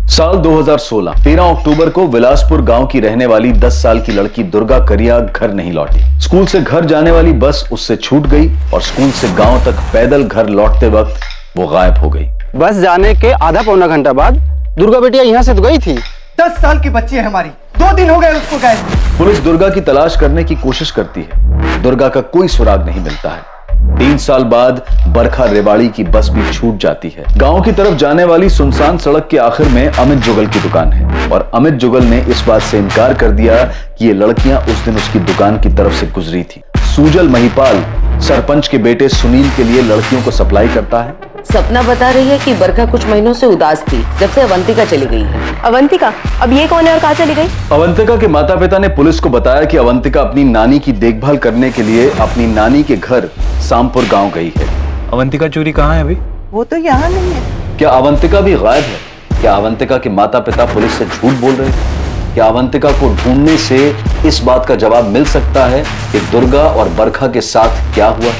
साल 2016 13 अक्टूबर को बिलासपुर गांव की रहने वाली 10 साल की लड़की दुर्गा करिया घर नहीं लौटी। स्कूल से घर जाने वाली बस उससे छूट गई और स्कूल से गांव तक पैदल घर लौटते वक्त वो गायब हो गई। बस जाने के आधा पौना घंटा बाद दुर्गा बेटिया यहाँ से तो गई थी। 10 साल की बच्ची है हमारी, 2 दिन हो गए उसको गए। पुलिस दुर्गा की तलाश करने की कोशिश करती है। दुर्गा का कोई सुराग नहीं मिलता है। 3 साल बाद बरखा रेवाड़ी की बस भी छूट जाती है। गांव की तरफ जाने वाली सुनसान सड़क के आखिर में अमित जुगल की दुकान है और अमित जुगल ने इस बात से इनकार कर दिया कि ये लड़कियां उस दिन उसकी दुकान की तरफ से गुजरी थी। सुजल महिपाल सरपंच के बेटे सुनील के लिए लड़कियों को सप्लाई करता है। सपना बता रही है कि बरखा कुछ महीनों से उदास थी जब से अवंतिका चली गई है। अवंतिका? अब ये कौन है और कहाँ चली गई? अवंतिका के माता पिता ने पुलिस को बताया कि अवंतिका अपनी नानी की देखभाल करने के लिए अपनी नानी के घर सामपुर गांव गई है। अवंतिका चोरी कहाँ है अभी? वो तो यहाँ नहीं है। क्या अवंतिका भी गायब है? क्या अवंतिका के माता पिता पुलिस से झूठ बोल रहे हैं? क्या अवंतिका को ढूंढने से इस बात का जवाब मिल सकता है कि दुर्गा और बरखा के साथ क्या हुआ?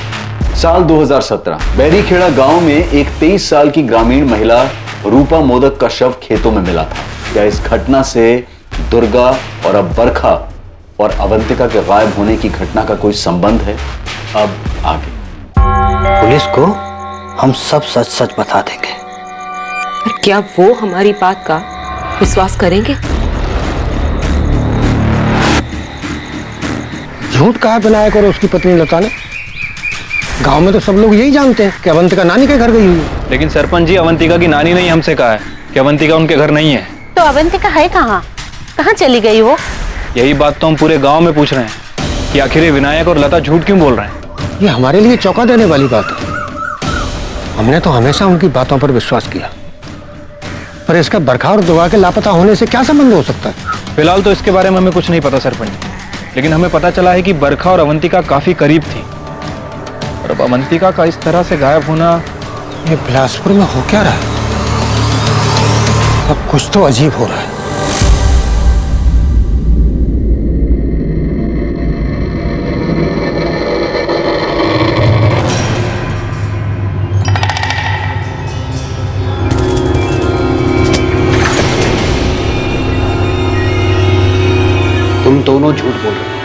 साल 2017 बैरीखेड़ा गांव में एक 23 साल की ग्रामीण महिला रूपा मोदक का शव खेतों में मिला था। क्या इस घटना से दुर्गा और अब बरखा और अवंतिका के गायब होने की घटना का कोई संबंध है? अब आगे पुलिस को हम सब सच सच बता देंगे। पर क्या वो हमारी बात का विश्वास करेंगे? झूठ कहाँ बनाया करो उसकी पत्नी लता ने। गांव में तो सब लोग यही जानते हैं कि अवंतिका नानी के घर गई हुई है। लेकिन सरपंच जी, अवंतिका की नानी ने हमसे कहा है कि अवंतिका उनके घर नहीं है। तो अवंतिका है कहाँ? कहाँ चली गई वो? यही बात तो हम पूरे गांव में पूछ रहे हैं कि आखिर ये विनायक और लता झूठ क्यों बोल रहे हैं। ये हमारे लिए चौंका देने वाली बात है। हमने तो हमेशा उनकी बातों पर विश्वास किया, पर इसका बरखा और दुर्गा के लापता होने से क्या संबंध हो सकता है? फिलहाल तो इसके बारे में हमें कुछ नहीं पता सरपंच जी, लेकिन हमें पता चला है कि बरखा और अवंतिका काफी करीब थी और अब अवंतिका का इस तरह से गायब होना। ये बिलासपुर में हो क्या रहा है? अब कुछ तो अजीब हो रहा है। तुम दोनों झूठ बोल रहे हो।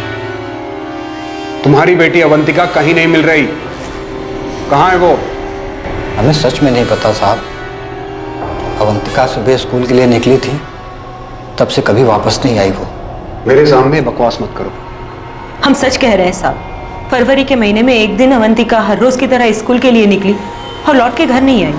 तुम्हारी बेटी अवंतिका कहीं नहीं मिल रही। कहाँ है वो? हमें सच में नहीं पता साहब। अवंतिका सुबह स्कूल के लिए निकली थी, तब से कभी वापस नहीं आई वो। मेरे सामने बकवास मत करो। हम सच कह रहे हैं साहब। फरवरी के महीने में एक दिन अवंतिका हर रोज की तरह स्कूल के लिए निकली और लौट के घर नहीं आई।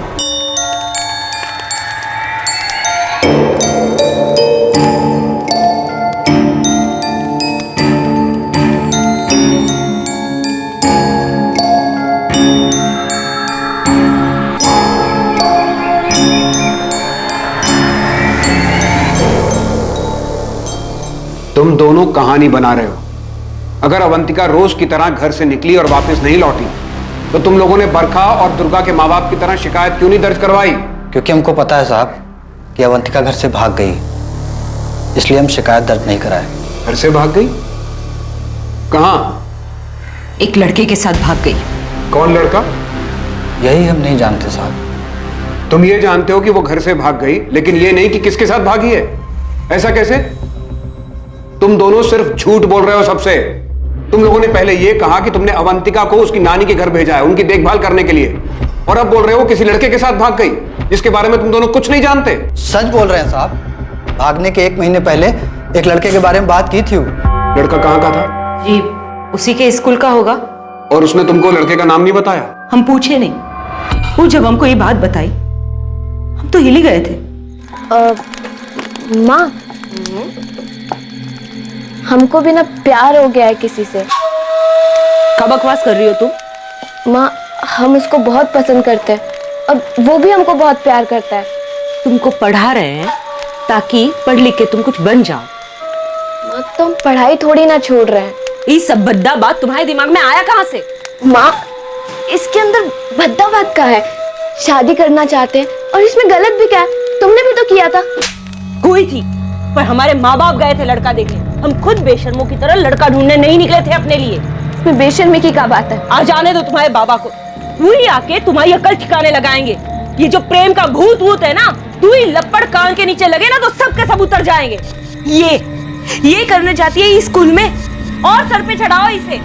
तुम दोनों कहानी बना रहे हो। अगर अवंतिका रोज की तरह घर से निकली और वापस नहीं लौटी तो तुम लोगों ने बरखा और दुर्गा के माँ बाप की तरह शिकायत क्यों नहीं दर्ज करवाई? क्योंकि हमको पता है साहब कि अवंतिका घर से भाग गई, इसलिए हम शिकायत दर्ज नहीं कराए। घर से भाग गई? कहाँ? एक लड़के के साथ भाग गई। कौन लड़का? यही हम नहीं जानते साहब। तुम ये जानते हो कि वो घर से भाग गई, लेकिन ये नहीं कि किसके साथ भागी है। ऐसा कैसे? तुम दोनों सिर्फ झूठ बोल रहे हो सबसे। तुम लोगों ने पहले ये कहा कि तुमने अवंतिका को उसकी नानी के घर भेजा है उनकी देखभाल करने के लिए, और अब बोल रहे हो किसी लड़के के साथ भाग गई जिसके बारे में तुम दोनों कुछ नहीं जानते। सच बोल रहे हैं साहब। भागने के 1 महीने पहले एक लड़के के बारे में बात की थी। वो लड़का कहाँ का था? जी उसी के स्कूल का होगा। और उसने तुमको लड़के का नाम नहीं बताया? हम पूछे नहीं। वो जब हमको ये बात बताई हम तो हिल ही गए थे। माँ, हमको भी ना प्यार हो गया है किसी से। कब बकवास कर रही हो तुम? माँ, हम उसको बहुत पसंद करते हैं और वो भी हमको बहुत प्यार करता है। तुमको पढ़ा रहे हैं ताकि पढ़ लिख के तुम कुछ बन जाओ। माँ, तो हम पढ़ाई थोड़ी ना छोड़ रहे हैं। ये सब भद्दा बात तुम्हारे दिमाग में आया कहाँ से? माँ, इसके अंदर भद्दा बात का है। शादी करना चाहते हैं और इसमें गलत भी क्या है? तुमने भी तो किया था। हुई थी, पर हमारे माँ बाप गए थे लड़का देखने। हम खुद बेशर्मों की तरह लड़का ढूंढने नहीं निकले थे अपने लिए। इसमें बेशर्मी की क्या बात है? आ जाने दो तुम्हारे बाबा को। वही आके तुम्हारी अकल ठिकाने लगाएंगे। ये जो प्रेम का भूत है ना, दुई लपड़ कान के नीचे लगे ना तो सबके सब उतर जाएंगे। ये करने जाती है इस स्कूल में, और सर पे चढ़ाओ इसे।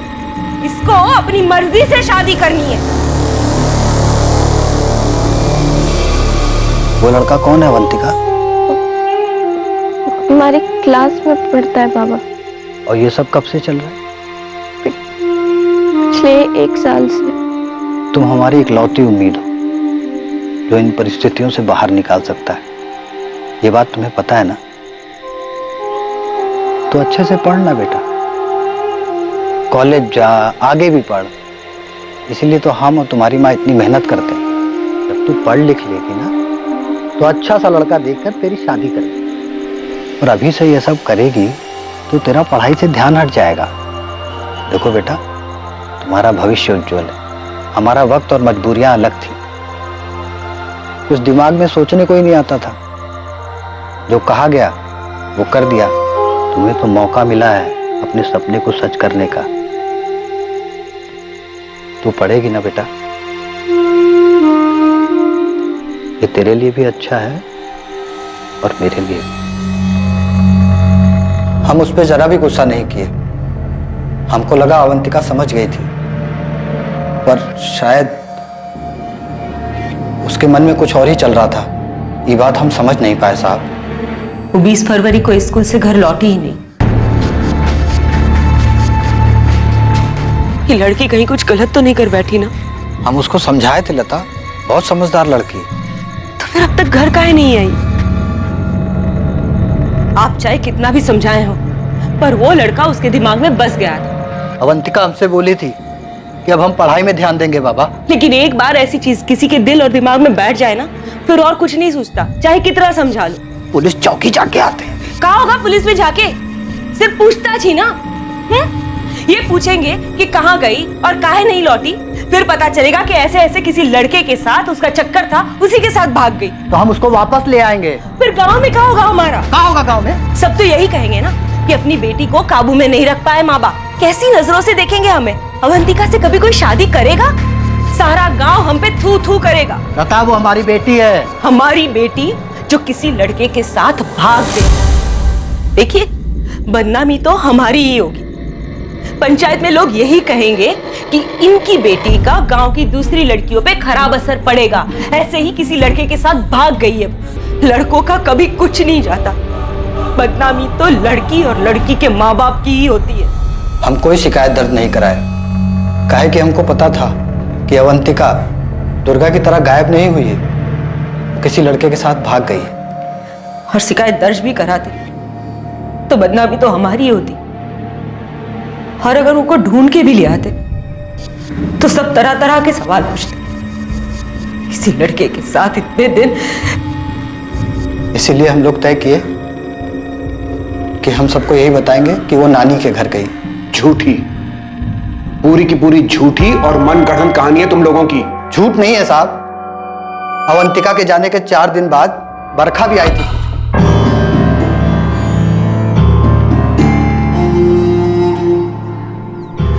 इसको अपनी मर्जी से शादी करनी है। वो लड़का कौन है अवंतिका? हमारी क्लास में पढ़ता है बाबा। और ये सब कब से चल रहा है? पिछले 1 साल से। तुम हमारी इकलौती उम्मीद हो जो इन परिस्थितियों से बाहर निकाल सकता है। ये बात तुम्हें पता है ना? तो अच्छे से पढ़ना बेटा, कॉलेज जा, आगे भी पढ़। इसीलिए तो हम और तुम्हारी माँ इतनी मेहनत करते हैं। जब तू पढ़ लिख लेगी ना तो अच्छा सा लड़का देखकर तेरी शादी करेगी। और अभी से ये सब करेगी तो तेरा पढ़ाई से ध्यान हट जाएगा। देखो बेटा, तुम्हारा भविष्य उज्जवल है। हमारा वक्त और मजबूरियां अलग थी। कुछ दिमाग में सोचने को ही नहीं आता था। जो कहा गया वो कर दिया। तुम्हें तो मौका मिला है अपने सपने को सच करने का। तू पढ़ेगी ना बेटा? ये तेरे लिए भी अच्छा है और मेरे लिए भी। हम उस पर जरा भी गुस्सा नहीं किए। हमको लगा अवंतिका समझ गई थी, पर शायद उसके मन में कुछ और ही चल रहा था। ये बात हम समझ नहीं पाए साहब। वो 20 फरवरी को स्कूल से घर लौटी ही नहीं। ये लड़की कहीं कुछ गलत तो नहीं कर बैठी ना? हम उसको समझाए थे लता, बहुत समझदार लड़की। तो फिर अब तक घर काहे नहीं आई? आप चाहे कितना भी समझाए हो, पर वो लड़का उसके दिमाग में बस गया था। अवंतिका हमसे बोली थी कि अब हम पढ़ाई में ध्यान देंगे बाबा। लेकिन एक बार ऐसी चीज किसी के दिल और दिमाग में बैठ जाए ना, फिर और कुछ नहीं सोचता, चाहे कितना समझा लो। पुलिस चौकी जाके आते हैं। कहा होगा पुलिस में जाके? सिर्फ पूछताछ ही ना। ये पूछेंगे कि कहाँ गई और काहे नहीं लौटी, फिर पता चलेगा कि ऐसे ऐसे किसी लड़के के साथ उसका चक्कर था, उसी के साथ भाग गई। तो हम उसको वापस ले आएंगे। फिर गांव में क्या होगा हमारा? कहाँ होगा गांव में? सब तो यही कहेंगे ना कि अपनी बेटी को काबू में नहीं रख पाए माँ बाप। कैसी नजरों से देखेंगे हमें? अवंतिका से कभी कोई शादी करेगा? सारा गांव हम पे थू थू करेगा। लता, वो हमारी बेटी है। हमारी बेटी जो किसी लड़के के साथ भाग गई। देखिए, बदनामी तो हमारी ही होगी। पंचायत में लोग यही कहेंगे कि इनकी बेटी का गांव की दूसरी लड़कियों पे खराब असर पड़ेगा। ऐसे ही किसी लड़के के साथ भाग गई है। लड़कों का कभी कुछ नहीं जाता। बदनामी तो लड़की और लड़की के माँ बाप की ही होती है। हम कोई शिकायत दर्ज नहीं कराए, काहे कि हमको पता था कि अवंतिका दुर्गा की तरह गायब नहीं हुई है, किसी लड़के के साथ भाग गई है। और शिकायत दर्ज भी कराते तो बदनामी तो हमारी ही होती। और अगर उनको ढूंढ के भी ले आते तो सब तरह तरह के सवाल पूछते। किसी लड़के के साथ इतने दिन। इसीलिए हम लोग तय किए कि हम सबको यही बताएंगे कि वो नानी के घर गई। झूठी, पूरी की पूरी झूठी और मनगढ़ंत कहानी है तुम लोगों की। झूठ नहीं है साहब। अवंतिका के जाने के 4 दिन बाद बरखा भी आई थी।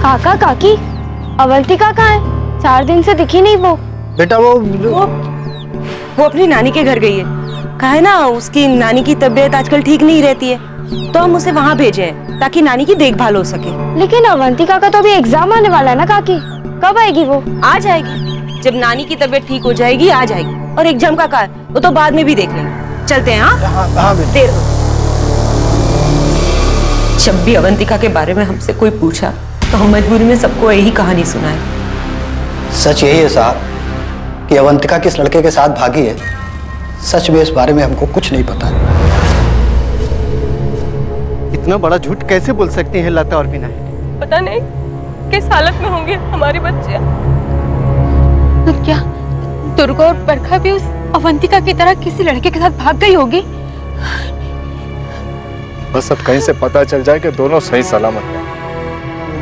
काका काकी, अवंतिका कहाँ है? 4 दिन से दिखी नहीं वो। बेटा वो अपनी नानी के घर गई है। कहा है ना, उसकी नानी की तबीयत आजकल ठीक नहीं रहती है, तो हम उसे वहाँ भेजे हैं ताकि नानी की देखभाल हो सके। लेकिन अवंतिका का तो अभी एग्जाम आने वाला है ना काकी, कब आएगी वो? आ जाएगी, जब नानी की तबीयत ठीक हो जाएगी आ जाएगी। और एग्जाम का कार्य वो तो बाद में भी देख लेंगे। चलते हैं। हाँ, देर हो। जब भी अवंतिका के बारे में हमसे कोई पूछा तो हम मजबूरी में सबको यही कहानी सुनाए। सच यही है साहब कि अवंतिका किस लड़के के साथ भागी है। सच में इस बारे में हमको कुछ नहीं पता। इतना बड़ा झूठ कैसे बोल सकती हैं लता और विनय? पता नहीं किस हालत में होंगे हमारे बच्चे। तो क्या दुर्गा और बरखा भी उस अवंतिका की तरह किसी लड़के के साथ भाग गई होगी? बस अब कहीं से पता चल जाए कि दोनों सही सलामत हैं।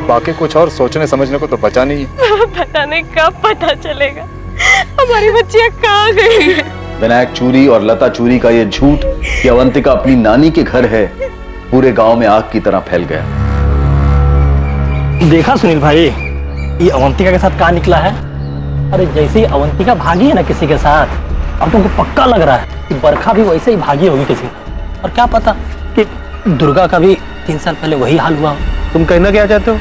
बाकी कुछ और सोचने समझने को तो बचा नहीं है। पता नहीं कब पता चलेगा हमारी बच्चियां कहाँ गई है। विनायक चूरी और लता चूरी का ये झूठ कि अवंतिका अपनी नानी के घर है, पूरे गांव में आग की तरह फैल गया। देखा सुनील भाई, ये अवंतिका के साथ कहाँ निकला है? अरे जैसे ही अवंतिका भागी है ना किसी के साथ, अब तुमको पक्का लग रहा है कि बरखा भी वैसे ही भागी होगी किसी ने। और क्या पता कि दुर्गा का भी 3 साल पहले वही हाल हुआ हो। तुम कहना क्या चाहते हो?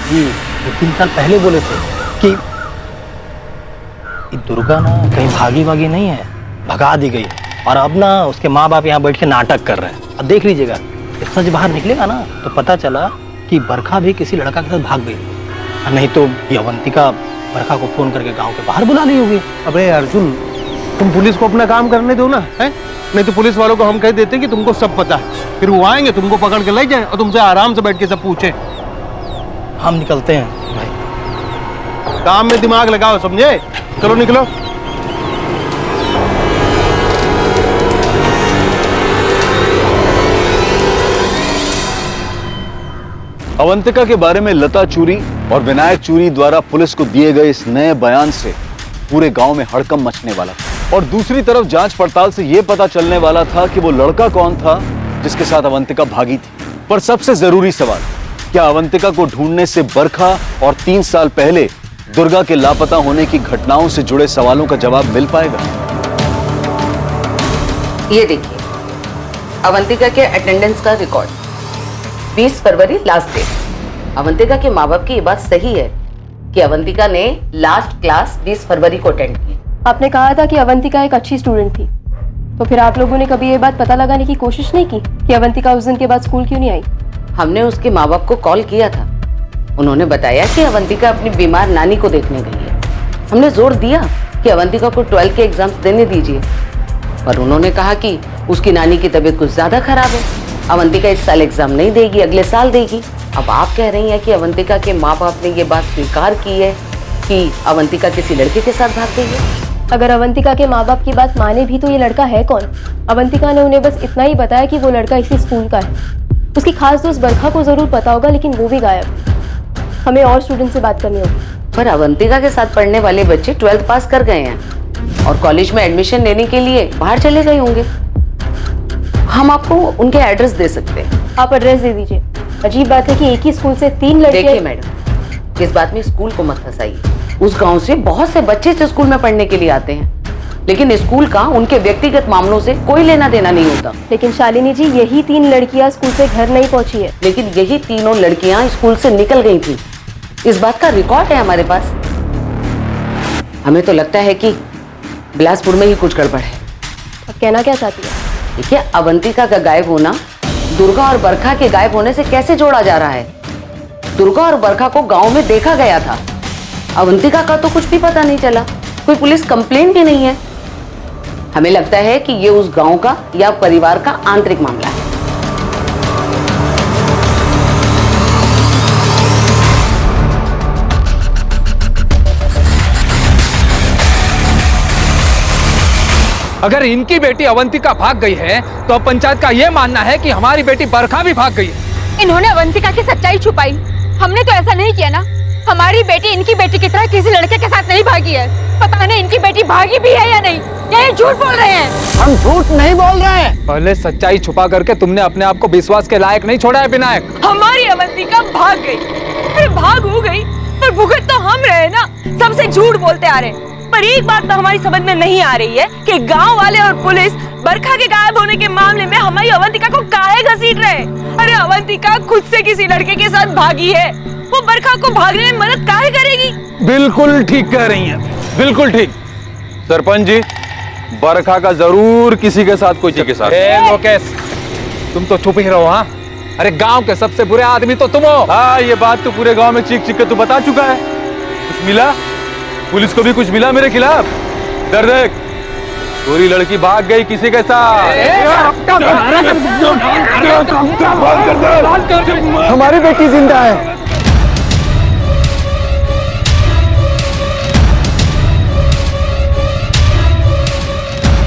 जी, ये 3 साल पहले बोले थे कि ये दुर्गा ना कहीं भागी वागी नहीं है, भगा दी गई। और अब ना उसके माँ बाप यहाँ बैठ के नाटक कर रहे हैं। अब देख लीजिएगा, जब सच बाहर निकलेगा ना तो पता चला कि बरखा भी किसी लड़का के साथ भाग गई। और नहीं तो ये अवंतिका बरखा को फोन करके गांव के बाहर बुला ली होगी। अबे अर्जुन, तुम पुलिस को अपना काम करने दो ना, है? नहीं तो पुलिस वालों को हम कह देते हैं कि तुमको सब पता है, फिर वो आएंगे, तुमको पकड़ के ले जाए और तुमसे आराम से बैठ के सब पूछे। हम निकलते हैं भाई। काम में दिमाग लगाओ, समझे? चलो निकलो। अवंतिका के बारे में लता चूरी और विनायक चूरी द्वारा पुलिस को दिए गए इस नए बयान से पूरे गांव में हड़कंप मचने वाला था। और दूसरी तरफ जांच पड़ताल से यह पता चलने वाला था कि वो लड़का कौन था जिसके साथ अवंतिका भागी थी। पर सबसे जरूरी सवाल, क्या अवंतिका को ढूंढने से बरखा और 3 साल पहले दुर्गा के लापता होने की घटनाओं से जुड़े सवालों का जवाब मिल पाएगा? ये देखिए, अवंतिका के अटेंडेंस का रिकॉर्ड, 20 फरवरी लास्ट डेट। अवंतिका के माँ बाप की ये बात सही है कि अवंतिका ने लास्ट क्लास 20 फरवरी को अटेंड की। आपने कहा था कि अवंतिका एक अच्छी स्टूडेंट थी, तो फिर आप लोगों ने कभी ये बात पता लगाने की कोशिश नहीं की कि अवंतिका उस दिन के बाद स्कूल क्यों नहीं आई? हमने उसके माँ बाप को कॉल किया था। उन्होंने बताया कि अवंतिका अपनी बीमार नानी को देखने गई है। हमने जोर दिया कि अवंतिका को 12 के एग्जाम्स देने दीजिए, पर उन्होंने कहा कि उसकी नानी की तबीयत कुछ ज्यादा खराब है, अवंतिका इस साल एग्जाम नहीं देगी, अगले साल देगी। अब आप कह रही हैं कि अवंतिका के माँ बाप ने ये बात स्वीकार की है कि अवंतिका किसी लड़के के साथ भाग गई है। अगर अवंतिका के माँ बाप की बात माने भी तो ये लड़का है कौन? अवंतिका ने उन्हें बस इतना ही बताया कि वो लड़का इसी स्कूल का है। उसकी खास दोस्त बरखा को जरूर पता होगा, लेकिन वो भी गायब। हमें और स्टूडेंट से बात करनी होगी। पर अवंतिका के साथ पढ़ने वाले बच्चे 12th पास कर गए हैं और कॉलेज में एडमिशन लेने के लिए बाहर चले गए होंगे। हम आपको उनके एड्रेस दे सकते हैं। आप एड्रेस दे दीजिए। अजीब बात है कि एक ही स्कूल से 3 लड़के। देखिए मैडम, इस बात में स्कूल को मत फंसाइए। उस गांव से बहुत से बच्चे इस स्कूल में पढ़ने के लिए आते हैं, लेकिन स्कूल का उनके व्यक्तिगत मामलों से कोई लेना देना नहीं होता। लेकिन शालिनी जी, यही 3 लड़कियां स्कूल से घर नहीं पहुंची है। लेकिन यही तीनों लड़कियां स्कूल से निकल गई थी। इस बात का रिकॉर्ड है हमारे पास। हमें तो लगता है कि बिलासपुर में ही कुछ गड़बड़ है। अब कहना क्या चाहती है? देखिए, अवंतिका का गायब होना दुर्गा और बरखा के गायब होने से कैसे जोड़ा जा रहा है? दुर्गा और बरखा को गांव में देखा गया था, अवंतिका का तो कुछ भी पता नहीं चला, कोई पुलिस कंप्लेंट भी नहीं है। हमें लगता है कि ये उस गांव का या परिवार का आंतरिक मामला है। अगर इनकी बेटी अवंतिका भाग गई है तो अब पंचायत का यह मानना है कि हमारी बेटी बरखा भी भाग गई है। इन्होंने अवंतिका की सच्चाई छुपाई। हमने तो ऐसा नहीं किया ना। हमारी बेटी इनकी बेटी की तरह किसी लड़के के साथ नहीं भागी है। पता नहीं इनकी बेटी भागी भी है या नहीं, या ये झूठ बोल रहे हैं। हम झूठ नहीं बोल रहे हैं। पहले सच्चाई छुपा करके तुमने अपने आप को विश्वास के लायक नहीं छोड़ा है विनायक। हमारी अवंतिका भाग गई, अरे भाग हो गई, पर भुगत तो हम रहे ना। सबसे झूठ बोलते आ रहे हैं। पर एक बात तो हमारी समझ में नहीं आ रही है कि गांव वाले और पुलिस बरखा के गायब होने के मामले में हमारी अवंतिका को काहे घसीट रहे? अरे अवंतिका खुद से किसी लड़के के साथ भागी है, वो बरखा को भागने में मदद काहे करेगी? बिल्कुल ठीक कह रही हैं, बिल्कुल ठीक। सरपंच जी, बरखा का जरूर किसी के साथ कोई के साथ। लोकेश, तुम तो चुप ही रहो। हाँ, अरे गांव के सबसे बुरे आदमी तो तुम हो। हाँ, ये बात तो पूरे गांव में चीख चीख के तू बता चुका है। कुछ मिला? पुलिस को भी कुछ मिला मेरे खिलाफ? डर देख, पूरी लड़की भाग गई किसी के साथ। हमारी बेटी जिंदा है।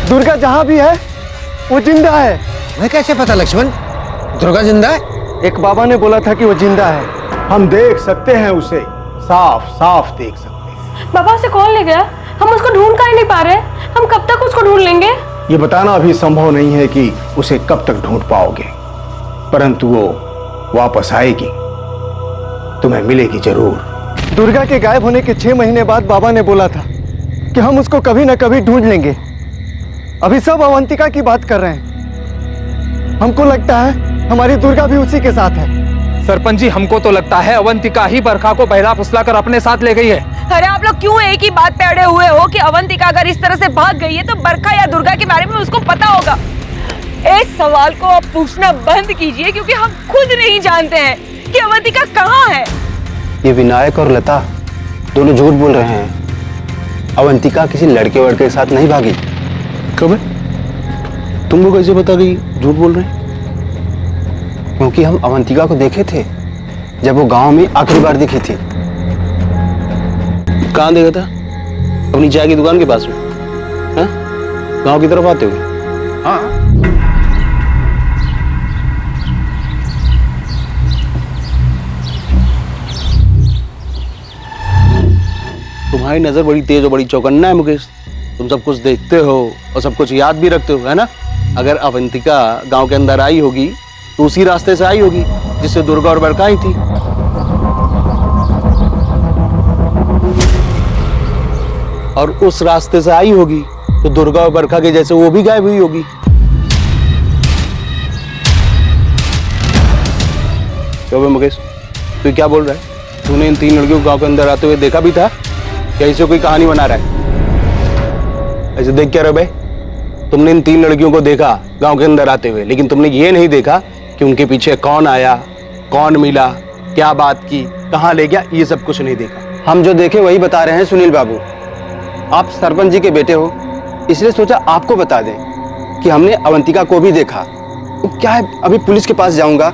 दुर्गा जहां भी है वो जिंदा है। मैं कैसे पता लक्ष्मण? दुर्गा जिंदा है? एक बाबा ने बोला था कि वो जिंदा है। हम देख सकते हैं उसे, साफ साफ देख सकते हैं। बाबा उसे कौन ले गया? हम उसको ढूंढ कर ही नहीं पा रहे। हम कब तक उसको ढूंढ लेंगे? ये बताना अभी संभव नहीं है कि उसे कब तक ढूंढ पाओगे, परंतु वो वापस आएगी, तुम्हें मिलेगी जरूर। दुर्गा के गायब होने के 6 महीने बाद बाबा ने बोला था कि हम उसको कभी ना कभी ढूंढ लेंगे। अभी सब अवंतिका की बात कर रहे हैं। हमको लगता है हमारी दुर्गा भी उसी के साथ है। सरपंच जी, हमको तो लगता है अवंतिका ही बरखा को बहला फुसला कर अपने साथ ले गई है। अरे आप लोग क्यों एक ही बात पे अड़े हुए हो कि अवंतिका अगर इस तरह से भाग गई है तो बरखा या दुर्गा के बारे में उसको पता होगा। इस सवाल को आप पूछना बंद कीजिए, क्योंकि हम खुद नहीं जानते हैं कि अवंतिका कहाँ है। ये विनायक और लता दोनों झूठ बोल रहे हैं। अवंतिका किसी लड़के वड़के के साथ नहीं भागी। कब है? तुमको कैसे पता कि झूठ बोल रहे हैं? क्योंकि हम अवंतिका को देखे थे जब वो गांव में आखिरी बार दिखी थी। कहाँ देखा था? अपनी चाय की दुकान के पास में? हाँ? गांव की तरफ आते हुए? हाँ। तुम्हारी नजर बड़ी तेज और बड़ी चौकन्ना है मुकेश। तुम सब कुछ देखते हो और सब कुछ याद भी रखते हो, है ना? अगर अवंतिका गांव के अंदर आई होगी तो उसी रास्ते से आई होगी जिससे दुर्गा और बरखा आई थी। और उस रास्ते से आई होगी तो दुर्गा और बरखा के जैसे वो भी गायब हुई होगी। क्यों बे मुकेश, तू क्या बोल रहा है? तूने इन 3 लड़कियों को गांव के अंदर आते हुए देखा भी था या इसे कोई कहानी बना रहा है? ऐसे देख क्या रहे भाई? तुमने इन 3 लड़कियों को देखा गांव के अंदर आते हुए, लेकिन तुमने ये नहीं देखा कि उनके पीछे कौन आया, कौन मिला, क्या बात की, कहाँ ले गया, ये सब कुछ नहीं देखा। हम जो देखे वही बता रहे हैं सुनील बाबू। आप सरपंच जी के बेटे हो, इसलिए सोचा आपको बता दें कि हमने अवंतिका को भी देखा। तो क्या है, अभी पुलिस के पास जाऊंगा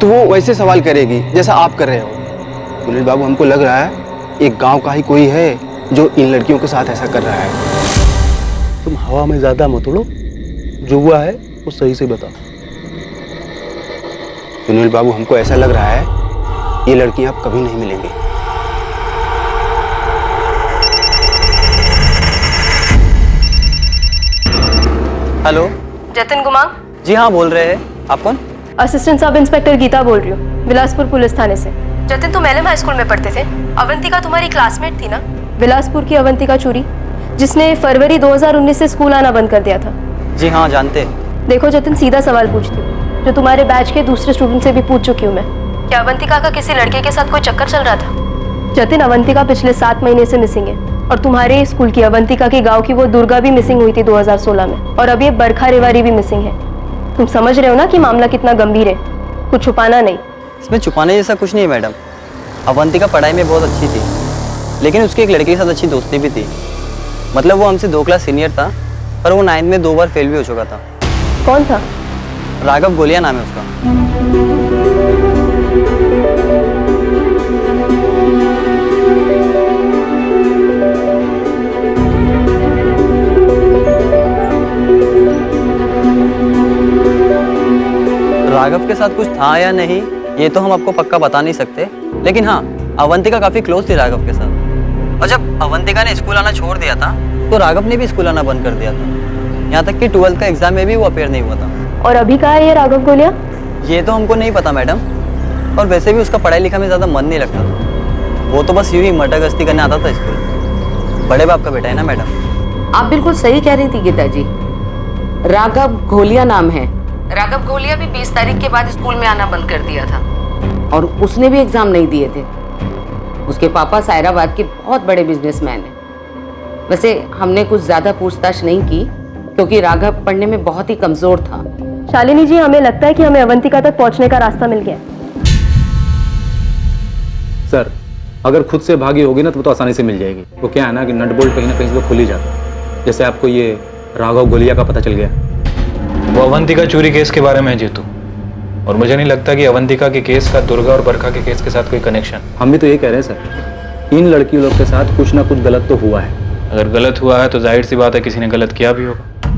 तो वो वैसे सवाल करेगी जैसा आप कर रहे हो। सुनील बाबू, हमको लग रहा है एक गांव का ही कोई है जो इन लड़कियों के साथ ऐसा कर रहा है। तुम हवा में ज्यादा मत उड़ो, जो हुआ है वो सही से बताओ। सुनील बाबू, हमको ऐसा लग रहा है ये लड़कियां अब कभी नहीं मिलेंगी। हेलो, जतिन गुमांग जी हाँ बोल रहे हैं। आप कौन? असिस्टेंट सब इंस्पेक्टर गीता बोल रही हूँ, बिलासपुर पुलिस थाने से। जतिन, तुम एलएम हाई स्कूल में पढ़ते थे। अवंतिका तुम्हारी क्लासमेट थी ना? बिलासपुर की अवंतिका चूरी, जिसने फरवरी 2019 से स्कूल आना बंद कर दिया था। जी हाँ जानते। देखो जतिन, सीधा सवाल पूछती हूँ जो तुम्हारे बैच के दूसरे स्टूडेंट से भी पूछ चुकी हूँ मैं। क्या अवंतिका का किसी लड़के के साथ कोई चक्कर चल रहा था? जतिन, अवंतिका पिछले 7 महीने से मिसिंग है और तुम्हारे स्कूल की अवंतिका के गांव की वो दुर्गा भी मिसिंग हुई थी 2016 में, और अब ये बरखा रेवाड़ी भी मिसिंग है। तुम समझ रहे हो ना कि मामला कितना गंभीर है, कुछ छुपाना नहीं। इसमें छुपाने जैसा कुछ नहीं है मैडम। अवंतिका पढ़ाई में बहुत अच्छी थी, लेकिन उसकी एक लड़के के साथ अच्छी दोस्ती भी थी। मतलब वो हमसे 2 क्लास सीनियर था, पर वो 9th में 2 बार फेल भी हो चुका था। कौन था? राघव गोलिया नाम है उसका। राघव के साथ कुछ था या नहीं ये तो हम आपको पक्का बता नहीं सकते, लेकिन हाँ अवंतिका काफी क्लोज थी राघव के साथ। और जब अवंतिका ने स्कूल आना छोड़ दिया था तो राघव ने भी स्कूल आना बंद कर दिया था। यहाँ तक कि 12th का एग्जाम में भी वो अपेयर नहीं हुआ था। और अभी कहाँ है ये राघव गोलिया? ये तो हमको नहीं पता मैडम, और वैसे भी उसका पढ़ाई लिखा में ज्यादा मन नहीं लगता था। वो तो बस यूं ही मटक करने आता था स्कूल। बड़े बाप का बेटा है ना मैडम। आप बिल्कुल सही कह रही थी गीता जी, राघव घोलिया नाम है। राघव घोलिया भी 20 तारीख के बाद स्कूल में आना बंद कर दिया था और उसने भी एग्जाम नहीं दिए थे। उसके पापा सायराबाद के बहुत बड़े बिजनेसमैन हैं। वैसे हमने कुछ ज्यादा पूछताछ नहीं की क्योंकि राघव पढ़ने में बहुत ही कमजोर था। शालिनी जी, हमें लगता है कि हमें अवंतिका तक पहुंचने का रास्ता मिल गया। सर, अगर खुद से भागी होगी ना तो आसानी से मिल जाएगी। वो क्या है ना कि नट बोल्ट कहीं ना कहीं से तो खुल ही जाता है। जैसे आपको ये राघव गोलिया का पता चल गया। वो अवंतिका चोरी केस के बारे में है जीतू, और मुझे नहीं लगता कि अवंतिका के केस का दुर्गा और बरखा के केस के साथ कोई कनेक्शन। हम भी तो ये कह रहे हैं सर, इन लड़कियों लोग के साथ कुछ ना कुछ गलत तो हुआ है। अगर गलत हुआ है तो जाहिर सी बात है किसी ने गलत किया भी होगा।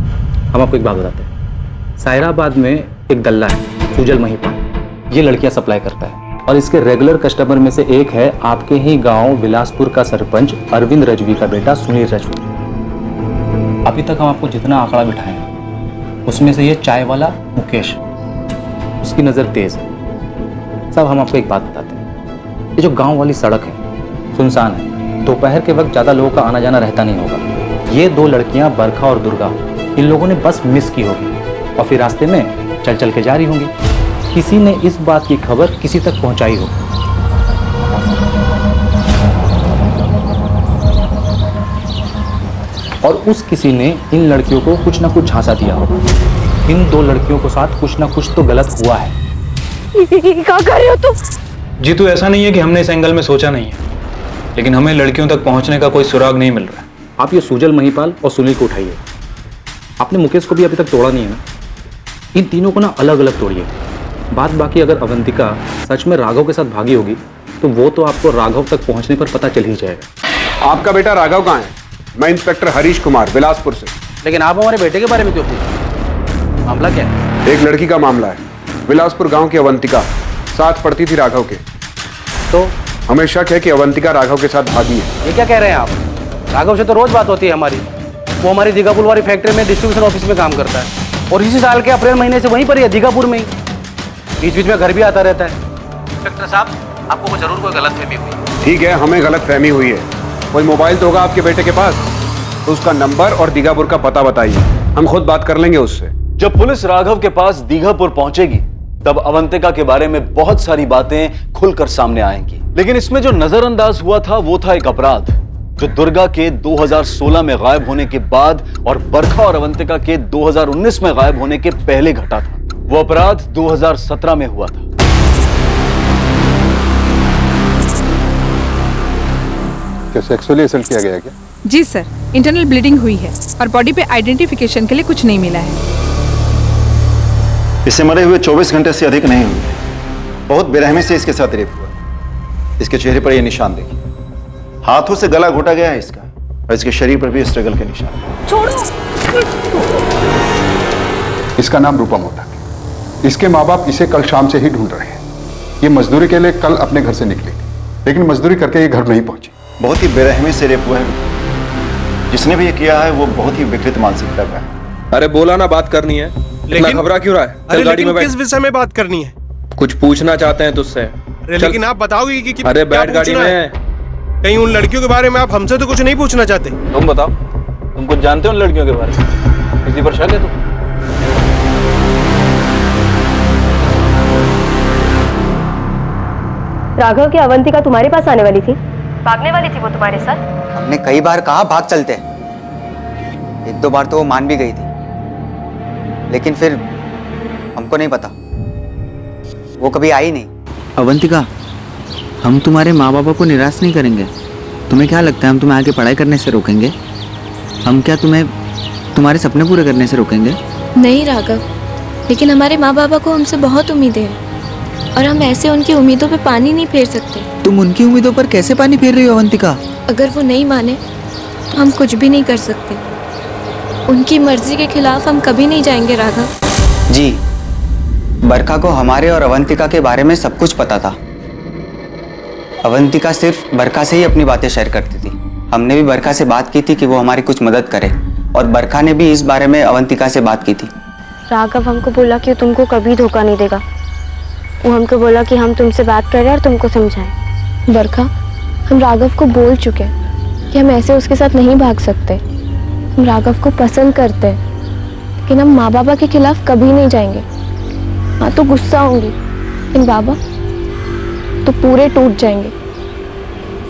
हम आपको एक बात बताते हैं। सायराबाद में एक दल्ला है सुजल महिपाल, ये लड़कियां सप्लाई करता है और इसके रेगुलर कस्टमर में से एक है आपके ही गांव बिलासपुर का सरपंच अरविंद रजवी का बेटा सुनील रजवी। अभी तक हम आपको जितना आंकड़ा बिठाए हैं उसमें से ये चाय वाला मुकेश, उसकी नज़र तेज है। सब हम आपको एक बात बताते हैं, ये जो गांव वाली सड़क है सुनसान है, दोपहर के वक्त ज़्यादा लोगों का आना जाना रहता नहीं होगा। ये 2 लड़कियां बरखा और दुर्गा इन लोगों ने बस मिस की होगी और फिर रास्ते में चल चल के जा रही होंगी। किसी ने इस बात की खबर किसी तक पहुंचाई हो। और उस किसी ने इन लड़कियों को कुछ ना कुछ झांसा दिया होगा। इन दो लड़कियों के साथ कुछ ना कुछ तो गलत हुआ है। क्या कर रहे हो तुम? जीतू, ऐसा नहीं है कि हमने इस एंगल में सोचा नहीं है, लेकिन हमें लड़कियों तक पहुंचने का कोई सुराग नहीं मिल रहा है। आप ये सुजल, महिपाल और सुनील को उठाइए। आपने मुकेश को भी अभी तक तोड़ा नहीं है ना? इन तीनों को ना अलग अलग तोड़िए। बात बाकी, अगर अवंतिका सच में राघव के साथ भागी होगी तो वो तो आपको राघव तक पहुंचने पर पता चल ही जाएगा। आपका बेटा राघव कहाँ है? मैं इंस्पेक्टर हरीश कुमार, बिलासपुर से। लेकिन आप हमारे बेटे के बारे में क्यों पूछ? मामला क्या है? एक लड़की का मामला है। बिलासपुर गांव की अवंतिका साथ पढ़ती थी राघव के, तो हमें शक है कि अवंतिका राघव के साथ भागी है। ये क्या कह रहे हैं आप? राघव से तो रोज बात होती है हमारी। वो हमारी दीघापुर वाली फैक्ट्री में डिस्ट्रीब्यूशन ऑफिस में काम करता है और इसी साल के अप्रैल महीने से वहीं पर ही है, दीघापुर में ही। बीच बीच में घर भी आता रहता है। इंस्पेक्टर साहब, आपको जरूर कोई गलतफहमी हुई। ठीक है, हमें गलतफहमी हुई है। कोई मोबाइल तो होगा आपके बेटे के पास, तो उसका नंबर और दीघापुर का पता बताइए, हम खुद बात कर लेंगे उससे। जब पुलिस राघव के पास दीघापुर पहुंचेगी तब अवंतिका के बारे में बहुत सारी बातें खुलकर सामने आएंगी। लेकिन इसमें जो नजरअंदाज हुआ था वो था एक अपराध जो दुर्गा के 2016 में गायब होने के बाद और बरखा और अवंतिका के 2019 में गायब होने के पहले घटा था। वो अपराध 2017 में हुआ था। क्या सेक्सुअली असल्ट किया गया क्या? जी सर, इंटरनल ब्लीडिंग हुई है और बॉडी पे आइडेंटिफिकेशन के लिए कुछ नहीं मिला है। इसे मरे हुए 24 घंटे से अधिक नहीं हुए। बहुत बेरहमी से इसके साथ रेप हुआ। इसके चेहरे पर यह निशान देखिए, हाथों से गला घोटा गया है इसका, और इसके शरीर पर भी स्ट्रगल के निशान। छोड़ो। इसका नाम रूपम होता है। इसके माँ बाप इसे कल शाम से ही ढूंढ रहे हैं। ये मजदूरी के लिए कल अपने घर से निकली, लेकिन मजदूरी करके ये घर नहीं पहुंची। बहुत ही बेरहमी से रेप हुआ है। जिसने भी ये किया है वो बहुत ही विकृत मानसिकता का है। अरे बोला ना, बात करनी है। लेकिन घबरा क्यों रहा है? अरे लेकिन किस विषय में बात करनी है? कुछ पूछना चाहते हैं तुझसे। लेकिन आप बताओगे कि अरे बैठ गाड़ी में। कहीं उन लड़कियों के बारे में आप हमसे तो कुछ नहीं पूछना चाहते? तुम बताओ, तुम कुछ जानते हो उन लड़कियों के बारे में? किसी पर शक है तुम? राघव की अवंतिका तुम्हारे पास आने वाली थी? भागने वाली थी वो तुम्हारे साथ? हमने कई बार कहा भाग चलते, एक दो बार तो वो मान भी गई थी, लेकिन फिर हमको नहीं पता, वो कभी आई नहीं। अवंतिका, हम तुम्हारे माँ बाबा को निराश नहीं करेंगे। तुम्हें क्या लगता है हम तुम्हें आगे पढ़ाई करने से रोकेंगे? हम क्या तुम्हें तुम्हारे सपने पूरे करने से रोकेंगे? नहीं राघव, लेकिन हमारे माँ बाबा को हमसे बहुत उम्मीदें हैं और हम ऐसे उनकी उम्मीदों पे पानी नहीं फेर सकते। तुम उनकी उम्मीदों पर कैसे पानी फेर रही हो अवंतिका? अगर वो नहीं माने तो हम कुछ भी नहीं कर सकते। उनकी मर्जी के खिलाफ हम कभी नहीं जाएंगे राघव। जी, बरखा को हमारे और अवंतिका के बारे में सब कुछ पता था। अवंतिका सिर्फ बरखा से ही अपनी बातें शेयर करती थी। हमने भी बरखा से बात की थी कि वो हमारी कुछ मदद करे, और बरखा ने भी इस बारे में अवंतिका से बात की थी। राघव हमको बोला कि तुमको कभी धोखा नहीं देगा। वो हमको बोला कि हम तुमसे बात कर रहे हैं और तुमको समझाएं। बरखा, हम राघव को बोल चुके कि हम ऐसे उसके साथ नहीं भाग सकते। हम राघव को पसंद करते हैं, लेकिन हम माँ बाबा के खिलाफ कभी नहीं जाएंगे। हाँ तो गुस्सा होंगी, लेकिन बाबा तो पूरे टूट जाएंगे।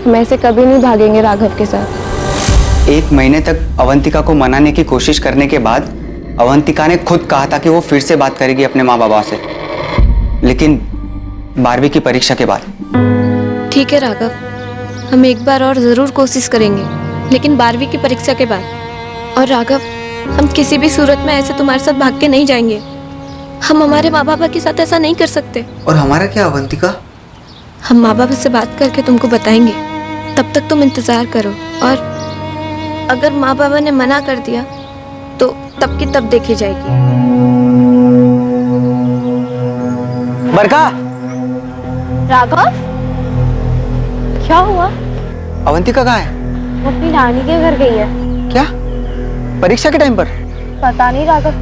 हम ऐसे कभी नहीं भागेंगे राघव के साथ। 1 महीने तक अवंतिका को मनाने की कोशिश करने के बाद अवंतिका ने खुद कहा था कि वो फिर से बात करेगी अपने माँ बाबा से, लेकिन 12वीं की परीक्षा के बाद। ठीक है राघव, हम एक बार और जरूर कोशिश करेंगे, लेकिन 12वीं की परीक्षा के बाद। और राघव, हम किसी भी सूरत में ऐसे तुम्हारे साथ भाग के नहीं जाएंगे। हम हमारे माँ बाबा के साथ ऐसा नहीं कर सकते। और हमारा क्या अवंतिका? हम माँ बाबा से बात करके तुमको बताएंगे, तब तक तुम इंतजार करो। और अगर माँ बाबा ने मना कर दिया तो तब की तब देखी जाएगी। बरखा! राघव, क्या हुआ? अवंतिका कहाँ है? वो अपनी नानी के घर गई है। क्या? परीक्षा के टाइम पर? पता नहीं राघव,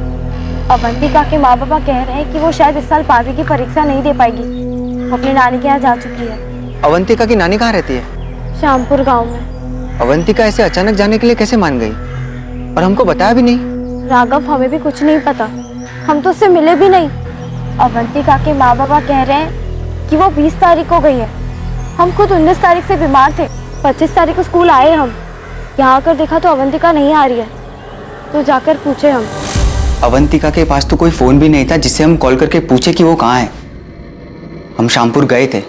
अवंतिका के माँ बाबा कह रहे हैं कि वो शायद इस साल 12वीं की परीक्षा नहीं दे पाएगी। वो अपनी नानी के यहाँ जा चुकी है। अवंतिका की नानी कहाँ रहती है? श्यामपुर गांव में। अवंतिका ऐसे अचानक जाने के लिए कैसे मान गई, और हमको बताया भी नहीं? राघव, हमें भी कुछ नहीं पता, हम तो उससे मिले भी नहीं। अवंतिका के माँ बाबा कह रहे हैं कि वो 20 तारीख को गई है। हम खुद 19 तारीख से बीमार थे। 25 तारीख को स्कूल आए हम, यहाँ आकर देखा तो अवंतिका नहीं आ रही है, तो जाकर पूछे हम। अवंतिका के पास तो कोई फ़ोन भी नहीं था जिससे हम कॉल करके पूछे कि वो कहाँ है। हम शामपुर गए थे,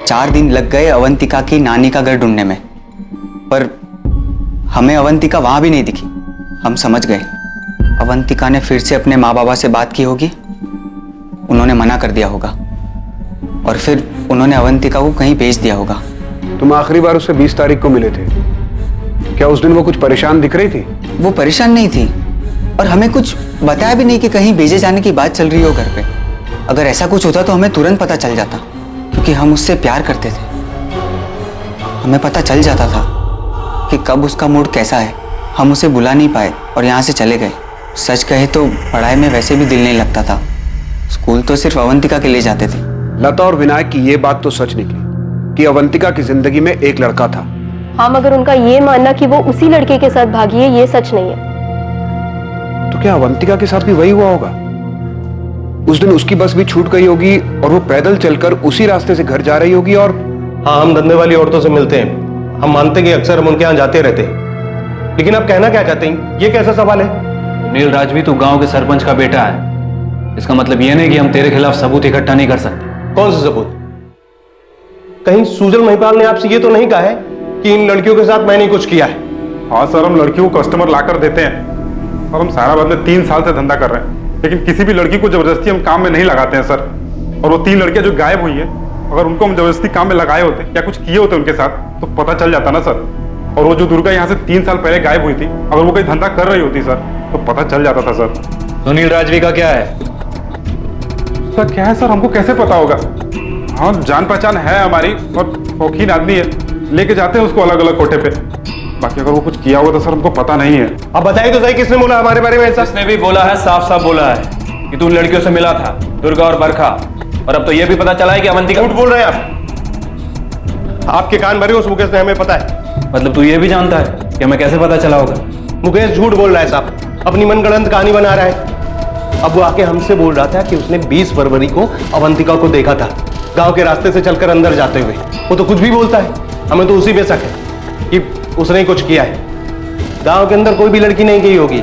4 दिन लग गए अवंतिका की नानी का घर ढूंढने में, पर हमें अवंतिका वहाँ भी नहीं दिखी। हम समझ गए अवंतिका ने फिर से अपने माँ बाबा से बात की होगी, उन्होंने मना कर दिया होगा और फिर उन्होंने अवंतिका को कहीं भेज दिया होगा। तुम आखिरी बार उससे 20 तारीख को मिले थे, क्या उस दिन वो कुछ परेशान दिख रही थी? वो परेशान नहीं थी और हमें कुछ बताया भी नहीं कि कहीं भेजे जाने की बात चल रही हो घर पे। अगर ऐसा कुछ होता तो हमें तुरंत पता चल जाता, क्योंकि हम उससे प्यार करते थे। हमें पता चल जाता था कि कब उसका मूड कैसा है। हम उसे बुला नहीं पाए और यहाँ से चले गए। सच कहे तो पढ़ाई में वैसे भी दिल नहीं लगता था, स्कूल तो सिर्फ अवंतिका के लिए जाते थे। लता और विनायक की ये बात तो सच निकली कि अवंतिका की जिंदगी में एक लड़का था। हाँ, मगर उनका ये मानना कि वो उसी लड़के के साथ भागी है, ये सच नहीं है। तो क्या अवंतिका के साथ भी वही हुआ होगा? उस दिन उसकी बस भी छूट गई होगी और वो पैदल चलकर उसी रास्ते से घर जा रही होगी। और हाँ, हम धंधे वाली औरतों से मिलते हैं, हम मानते हैं कि अक्सर हम उनके यहाँ जाते रहते हैं, लेकिन आप कहना क्या चाहते हैं? ये कैसा सवाल है? सुनील राजवी, तू गांव के सरपंच का बेटा है, इसका मतलब ये नहीं कि हम तेरे खिलाफ सबूत इकट्ठा नहीं कर सकते। कौन से सबूत? कहीं सूजल महिपाल ने आपसे ये तो नहीं कहा है कि इन लड़कियों के साथ मैंने कुछ किया है? हाँ सर, हम लड़कियों को कस्टमर लाकर देते हैं और हम सारा बदले 3 साल से धंधा कर रहे हैं, लेकिन किसी भी लड़की को जबरदस्ती हम काम में नहीं लगाते हैं सर। और वो 3 लड़कियां जो गायब हुई हैं, अगर उनको हम जबरदस्ती काम में लगाए होते या कुछ किए होते उनके साथ तो पता चल जाता ना सर। और वो जो दुर्गा यहाँ से 3 साल पहले गायब हुई थी, अगर वो कोई धंधा कर रही होती सर तो पता चल जाता था सर। सुनील राजवी का क्या है? सर क्या है सर, हमको कैसे पता होगा? हाँ, जान पहचान है हमारी और शौकीन आदमी है, लेके जाते हैं उसको अलग अलग कोठे पे। बाकी अगर वो कुछ किया हुआ तो सर हमको पता नहीं है। अब बताइए तो सही, किसने बोला हमारे बारे में ऐसा? इसने भी बोला है, साफ साफ बोला है कि तू उन लड़कियों से मिला था, दुर्गा और बरखा, और अब तो ये भी पता चला है कि अवंतिका। झूठ बोल रहे हैं आप, आपके कान भरे उस मुकेश ने, हमें पता है। मतलब तू ये भी जानता है कि हमें कैसे पता चला होगा? मुकेश झूठ बोल रहा है साहब, अपनी मनगढ़ंत कहानी बना रहा है। अब वो आके हमसे बोल रहा था कि उसने 20 फरवरी को अवंतिका को देखा था गांव के रास्ते से चलकर अंदर जाते हुए। वो तो कुछ भी बोलता है, हमें तो उसी पे शक है कि उसने कुछ किया है। गांव के अंदर कोई भी लड़की नहीं गई होगी,